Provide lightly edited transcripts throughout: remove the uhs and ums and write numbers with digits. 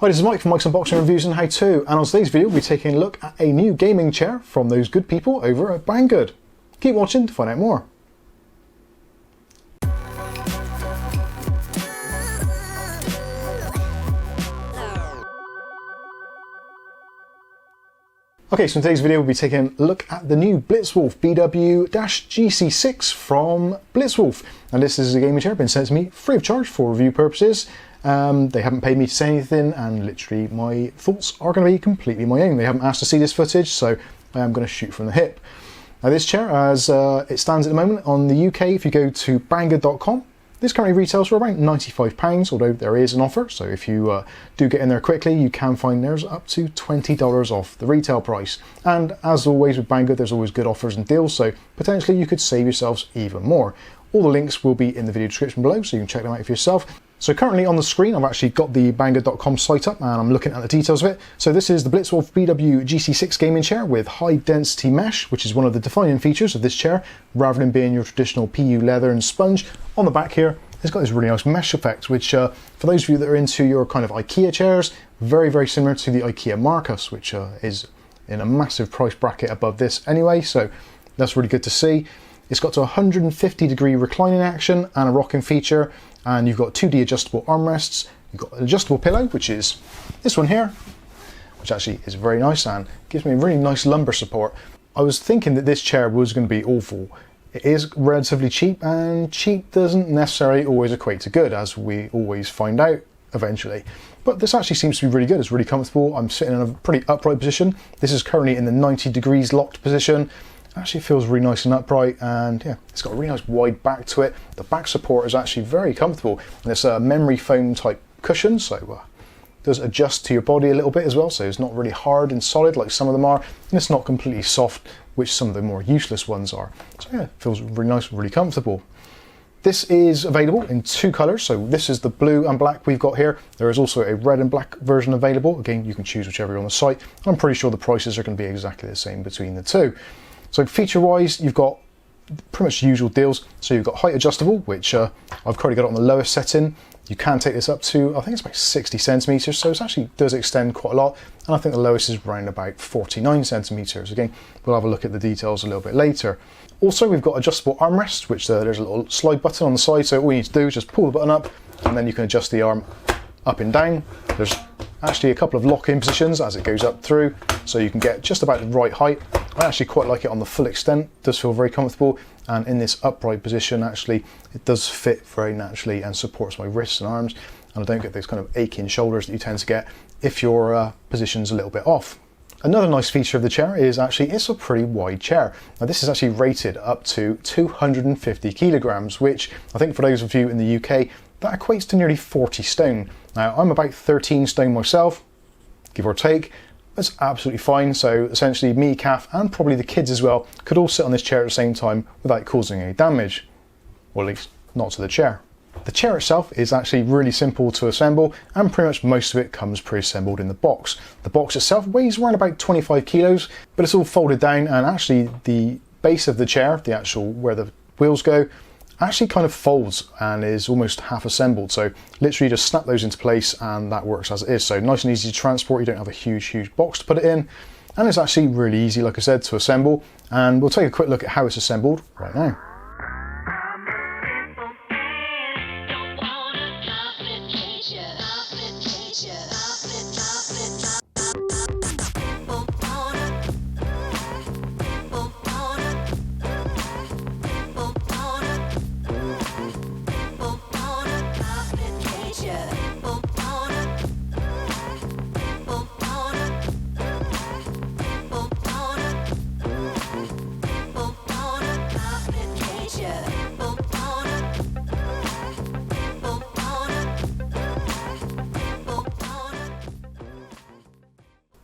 Hi, this is Mike from Mike's Unboxing Reviews and How To, and on today's video we'll be taking a look at a new gaming chair from those good people over at Banggood. Keep watching to find out more. Okay, so in today's video we'll be taking a look at the new Blitzwolf BW-GC6 from Blitzwolf. And this is a gaming chair been sent to me free of charge for review purposes. They haven't paid me to say anything, and literally my thoughts are going to be completely my own. They haven't asked to see this footage, so I am going to shoot from the hip. Now this chair, as it stands at the moment on the UK, if you go to banggood.com, this currently retails for about £95, although there is an offer, so if you do get in there quickly, you can find there's up to $20 off the retail price. And as always with Banggood, there's always good offers and deals, so potentially you could save yourselves even more. All the links will be in the video description below, so you can check them out for yourself. So currently on the screen, I've actually got the banggood.com site up and I'm looking at the details of it. So this is the Blitzwolf BW-GC6 gaming chair with high density mesh, which is one of the defining features of this chair. Rather than being your traditional PU leather and sponge, on the back here, it's got this really nice mesh effect, which for those of you that are into your kind of IKEA chairs, very, very similar to the IKEA Marcus, which is in a massive price bracket above this anyway. So that's really good to see. It's got to 150-degree reclining action and a rocking feature, and you've got 2D adjustable armrests. You've got an adjustable pillow, which is this one here, which actually is very nice and gives me a really nice lumbar support. I was thinking that this chair was going to be awful. It is relatively cheap, and cheap doesn't necessarily always equate to good, as we always find out eventually. But this actually seems to be really good. It's really comfortable. I'm sitting in a pretty upright position. This is currently in the 90 degrees locked position. Actually feels really nice and upright, and yeah, it's got a really nice wide back to it. The back support is actually very comfortable, and it's a memory foam type cushion, so it does adjust to your body a little bit as well, so it's not really hard and solid like some of them are, and it's not completely soft, which some of the more useless ones are. So yeah, it feels really nice, really comfortable. This is available in two colours, so this is the blue and black we've got here. There is also a red and black version available. Again, you can choose whichever on the site. I'm pretty sure the prices are going to be exactly the same between the two. So feature-wise, you've got pretty much the usual deals. So you've got height adjustable, which I've currently got it on the lowest setting. You can take this up to, I think it's about 60 centimetres, so it actually does extend quite a lot. And I think the lowest is around about 49 centimetres. Again, we'll have a look at the details a little bit later. Also, we've got adjustable armrest, which there's a little slide button on the side. So all you need to do is just pull the button up, and then you can adjust the arm up and down. There's actually a couple of lock-in positions as it goes up through, so you can get just about the right height. I actually quite like it on the full extent. It does feel very comfortable, and in this upright position actually it does fit very naturally and supports my wrists and arms, and I don't get those kind of aching shoulders that you tend to get if your position's a little bit off. Another nice feature of the chair is actually it's a pretty wide chair. Now this is actually rated up to 250 kilograms, which I think for those of you in the UK, that equates to nearly 40 stone. Now I'm about 13 stone myself, give or take. That's absolutely fine. So essentially me, Kath, and probably the kids as well could all sit on this chair at the same time without causing any damage, or at least not to the chair. The chair itself is actually really simple to assemble, and pretty much most of it comes pre-assembled in the box. The box itself weighs around about 25 kilos, but it's all folded down, and actually the base of the chair, the actual where the wheels go, actually kind of folds and is almost half assembled. So literally just snap those into place and that works as it is. So nice and easy to transport. You don't have a huge box to put it in, and it's actually really easy, like I said, to assemble. And we'll take a quick look at how it's assembled right now.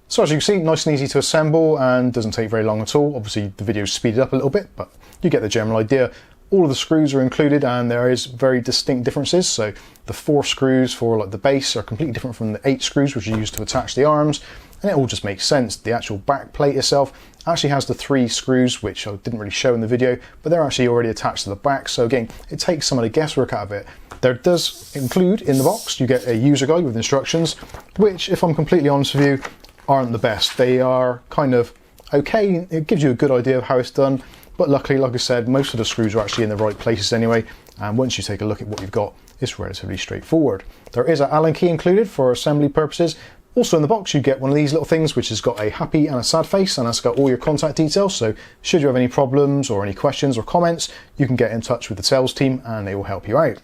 So as you can see, nice and easy to assemble and doesn't take very long at all. Obviously the video's speeded up a little bit, but you get the general idea. all of the screws are included, and there is very distinct differences. So the 4 screws for like the base are completely different from the 8 screws which are used to attach the arms, and it all just makes sense. The actual back plate itself actually has the 3 screws which I didn't really show in the video, but they're actually already attached to the back, so again it takes some of the guesswork out of it. There does include in the box, you get a user guide with instructions, which, if I'm completely honest with you, aren't the best. They are kind of okay, it gives you a good idea of how it's done, but luckily, like I said, most of the screws are actually in the right places anyway, and once you take a look at what you've got, it's relatively straightforward. There is an Allen key included for assembly purposes. Also in the box you get one of these little things which has got a happy and a sad face, and that's got all your contact details, so should you have any problems or any questions or comments, you can get in touch with the sales team and they will help you out.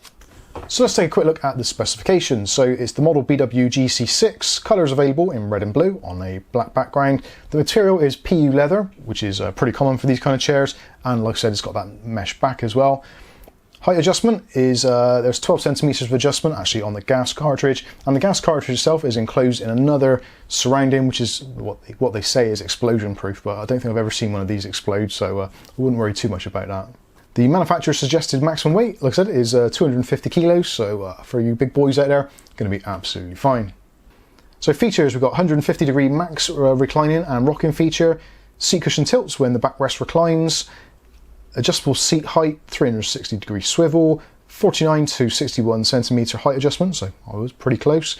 So let's take a quick look at the specifications. So it's the model BW GC6, colours available in red and blue on a black background. The material is PU leather, which is pretty common for these kind of chairs, and like I said, it's got that mesh back as well. Height adjustment is, there's 12 centimeters of adjustment actually on the gas cartridge, and the gas cartridge itself is enclosed in another surrounding, which is what they say is explosion proof, but I don't think I've ever seen one of these explode, so I wouldn't worry too much about that. The manufacturer's suggested maximum weight, like I said, is 250 kilos, so for you big boys out there, going to be absolutely fine. So features, we've got 150 degree max reclining and rocking feature, seat cushion tilts when the backrest reclines, adjustable seat height, 360 degree swivel, 49 to 61 centimeter height adjustment, so I was pretty close.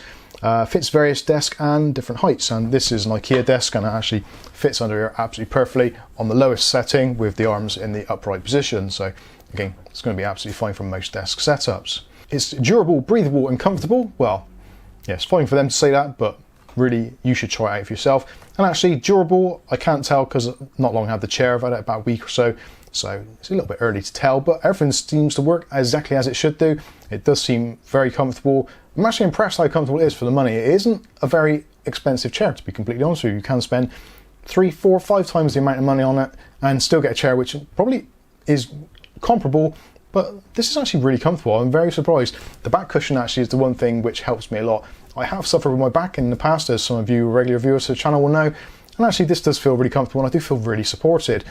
Fits various desks and different heights, and this is an IKEA desk and it actually fits under here absolutely perfectly on the lowest setting with the arms in the upright position, so again it's going to be absolutely fine from most desk setups. It's durable, breathable and comfortable. Well, yeah, it's fine for them to say that, but really you should try it out for yourself. And actually durable, I can't tell because I've not long had the chair, I've had it about a week or so it's a little bit early to tell, but everything seems to work exactly as it should do. It does seem very comfortable. I'm actually impressed how comfortable it is for the money. It isn't a very expensive chair, to be completely honest with you. You can spend 3, 4, 5 times the amount of money on it and still get a chair which probably is comparable, but this is actually really comfortable. I'm very surprised. The back cushion actually is the one thing which helps me a lot. I have suffered with my back in the past, as some of you regular viewers to the channel will know, and actually this does feel really comfortable and I do feel really supported.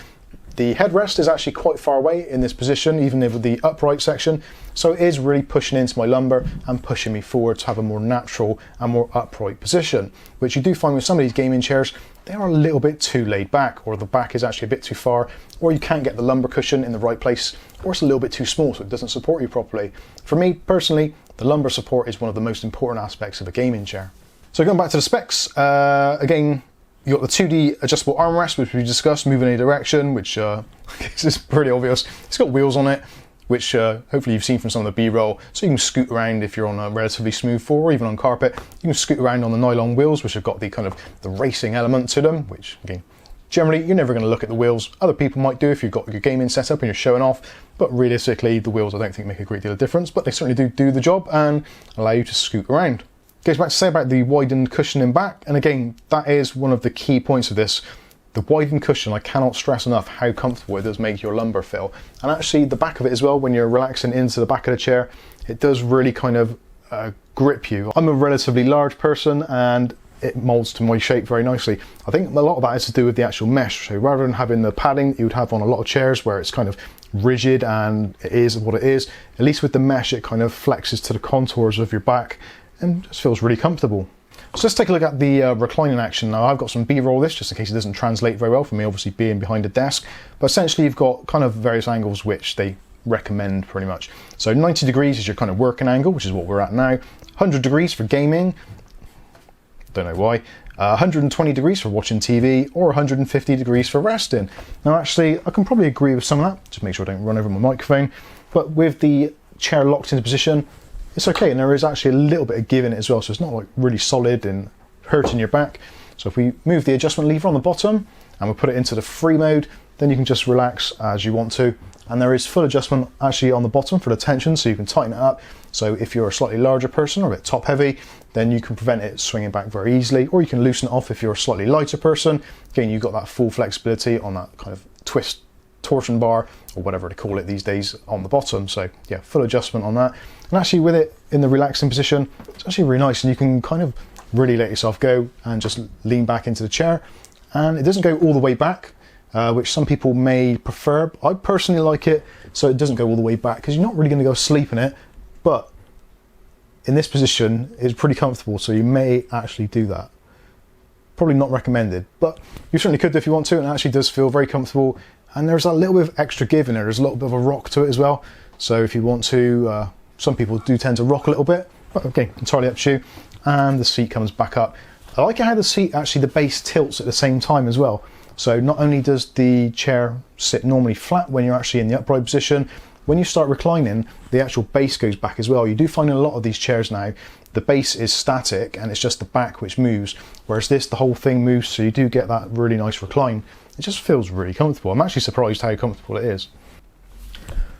The headrest is actually quite far away in this position, even with the upright section, so it is really pushing into my lumbar and pushing me forward to have a more natural and more upright position, which you do find with some of these gaming chairs, they are a little bit too laid back, or the back is actually a bit too far, or you can't get the lumbar cushion in the right place, or it's a little bit too small so it doesn't support you properly. For me personally, the lumbar support is one of the most important aspects of a gaming chair. So going back to the specs, again, you've got the 2D adjustable armrest, which we discussed, move in any direction, which is pretty obvious. It's got wheels on it, which hopefully you've seen from some of the B-roll, so you can scoot around if you're on a relatively smooth floor, or even on carpet. You can scoot around on the nylon wheels, which have got the kind of the racing element to them, which again, generally you're never going to look at the wheels. Other people might do if you've got your gaming setup and you're showing off, but realistically the wheels I don't think make a great deal of difference, but they certainly do the job and allow you to scoot around. Goes back to say about the widened cushioning back, and again that is one of the key points of this. The widened cushion, I cannot stress enough how comfortable it does make your lumbar feel, and actually the back of it as well, when you're relaxing into the back of the chair, it does really kind of grip you. I'm a relatively large person and it molds to my shape very nicely. I think a lot of that has to do with the actual mesh, so rather than having the padding you would have on a lot of chairs where it's kind of rigid and it is what it is, at least with the mesh it kind of flexes to the contours of your back and just feels really comfortable. So let's take a look at the reclining action. Now I've got some B-roll of this just in case it doesn't translate very well for me, obviously being behind a desk, but essentially you've got kind of various angles which they recommend pretty much. So 90 degrees is your kind of working angle, which is what we're at now. 100 degrees for gaming, don't know why. 120 degrees for watching TV, or 150 degrees for resting. Now actually I can probably agree with some of that, just make sure I don't run over my microphone, but with the chair locked into position, it's okay, and there is actually a little bit of give in it as well, so it's not like really solid and hurting your back. So if we move the adjustment lever on the bottom and we put it into the free mode, then you can just relax as you want to, and there is full adjustment actually on the bottom for the tension, so you can tighten it up. So if you're a slightly larger person or a bit top heavy, then you can prevent it swinging back very easily, or you can loosen it off if you're a slightly lighter person. Again, you've got that full flexibility on that kind of twist torsion bar or whatever they call it these days on the bottom. So yeah, full adjustment on that, and actually with it in the relaxing position, it's actually really nice, and you can kind of really let yourself go and just lean back into the chair, and it doesn't go all the way back. which some people may prefer. I personally like it so it doesn't go all the way back, because you're not really going to go sleep in it, but in this position it's pretty comfortable, so you may actually do that. Probably not recommended, but you certainly could if you want to, and it actually does feel very comfortable, and there's a little bit of extra give in there. There's a little bit of a rock to it as well, so if you want to, some people do tend to rock a little bit, but okay, entirely up to you. And the seat comes back up. I like how the seat, actually the base tilts at the same time as well. So not only does the chair sit normally flat when you're actually in the upright position, when you start reclining, the actual base goes back as well. You do find in a lot of these chairs now, the base is static and it's just the back which moves, whereas this, the whole thing moves, so you do get that really nice recline. It just feels really comfortable. I'm actually surprised how comfortable it is.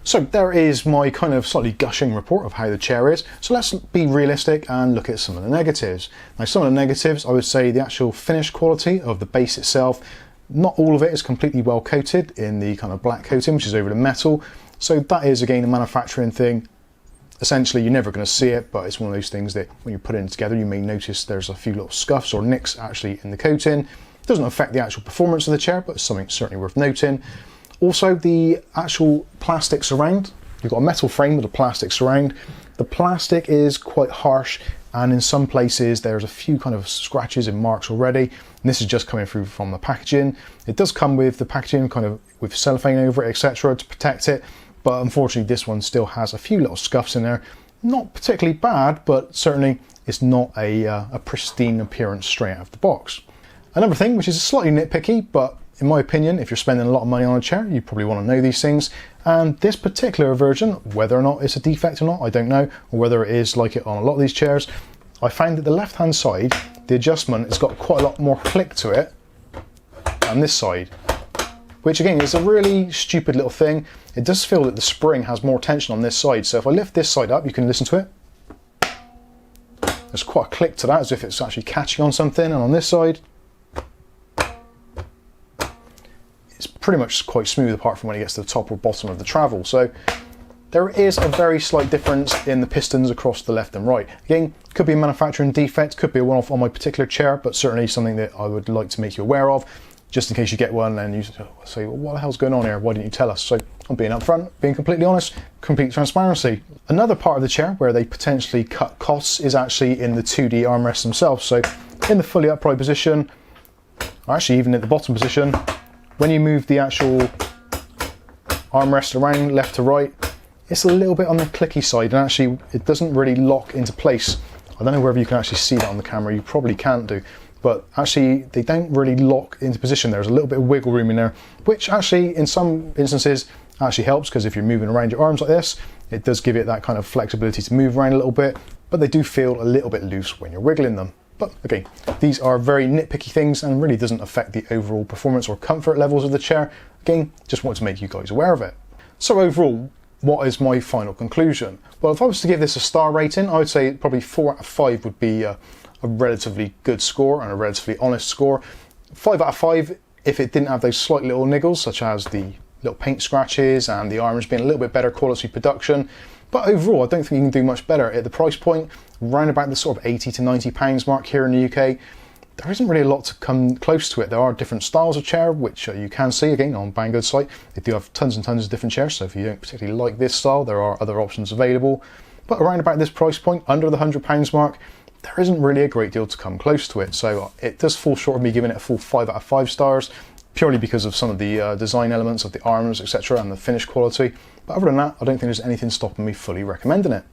So there is my kind of slightly gushing report of how the chair is. So let's be realistic and look at some of the negatives. Now, some of the negatives, I would say the actual finish quality of the base itself, not all of it is completely well coated in the kind of black coating, which is over the metal. So that is, again, a manufacturing thing. Essentially, you're never going to see it, but it's one of those things that when you put it together, you may notice there's a few little scuffs or nicks actually in the coating. It doesn't affect the actual performance of the chair, but it's something certainly worth noting. Also, the actual plastic surround. You've got a metal frame with a plastic surround. The plastic is quite harsh, and in some places there's a few kind of scratches and marks already. And this is just coming through from the packaging. It does come with the packaging kind of with cellophane over it, etc., to protect it. But unfortunately, this one still has a few little scuffs in there. Not particularly bad, but certainly it's not a pristine appearance straight out of the box. Another thing, which is slightly nitpicky, but in my opinion, if you're spending a lot of money on a chair, you probably want to know these things. And this particular version, whether or not it's a defect or not, I don't know, or whether it is like it on a lot of these chairs, I found that the left-hand side, the adjustment, has got quite a lot more click to it than this side, which again is a really stupid little thing. It does feel that the spring has more tension on this side. So if I lift this side up, you can listen to it. There's quite a click to that, as if it's actually catching on something. And on this side, it's pretty much quite smooth apart from when it gets to the top or bottom of the travel. So there is a very slight difference in the pistons across the left and right. Again, could be a manufacturing defect, could be a one-off on my particular chair, but certainly something that I would like to make you aware of, just in case you get one and you say, well, what the hell's going on here? Why didn't you tell us? So I'm being upfront, being completely honest, complete transparency. Another part of the chair where they potentially cut costs is actually in the 2D armrests themselves. So in the fully upright position, or actually even at the bottom position, when you move the actual armrest around left to right, it's a little bit on the clicky side, and actually it doesn't really lock into place. I don't know whether you can actually see that on the camera, you probably can't do, but actually they don't really lock into position. There's a little bit of wiggle room in there, which actually in some instances actually helps, because if you're moving around your arms like this, it does give it that kind of flexibility to move around a little bit, but they do feel a little bit loose when you're wiggling them. But again, these are very nitpicky things and really doesn't affect the overall performance or comfort levels of the chair. Again, just wanted to make you guys aware of it. So overall, what is my final conclusion? Well, if I was to give this a star rating, I would say probably 4 out of 5 would be a relatively good score and a relatively honest score. 5 out of 5 if it didn't have those slight little niggles, such as the little paint scratches and the arms being a little bit better quality production. But overall, I don't think you can do much better at the price point, around about the sort of 80 to 90 pounds mark here in the UK. There isn't really a lot to come close to it. There are different styles of chair, which you can see again on Banggood's site. They do have tons and tons of different chairs, so if you don't particularly like this style, there are other options available. But around about this price point, under the £100 mark, there isn't really a great deal to come close to it. So it does fall short of me giving it a full 5 out of 5 stars, purely because of some of the design elements of the arms, etc., and the finish quality. But other than that, I don't think there's anything stopping me fully recommending it.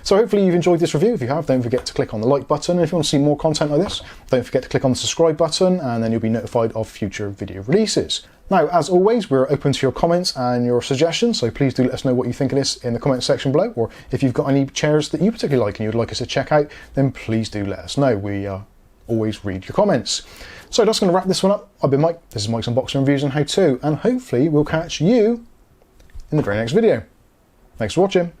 So hopefully you've enjoyed this review. If you have, don't forget to click on the like button. And if you want to see more content like this, don't forget to click on the subscribe button, and then you'll be notified of future video releases. Now, as always, we're open to your comments and your suggestions, so please do let us know what you think of this in the comment section below, or if you've got any chairs that you particularly like and you'd like us to check out, then please do let us know. We always read your comments. So that's going to wrap this one up. I've been Mike. This is Mike's Unboxing Reviews and How To, and hopefully we'll catch you in the very next video. Thanks for watching.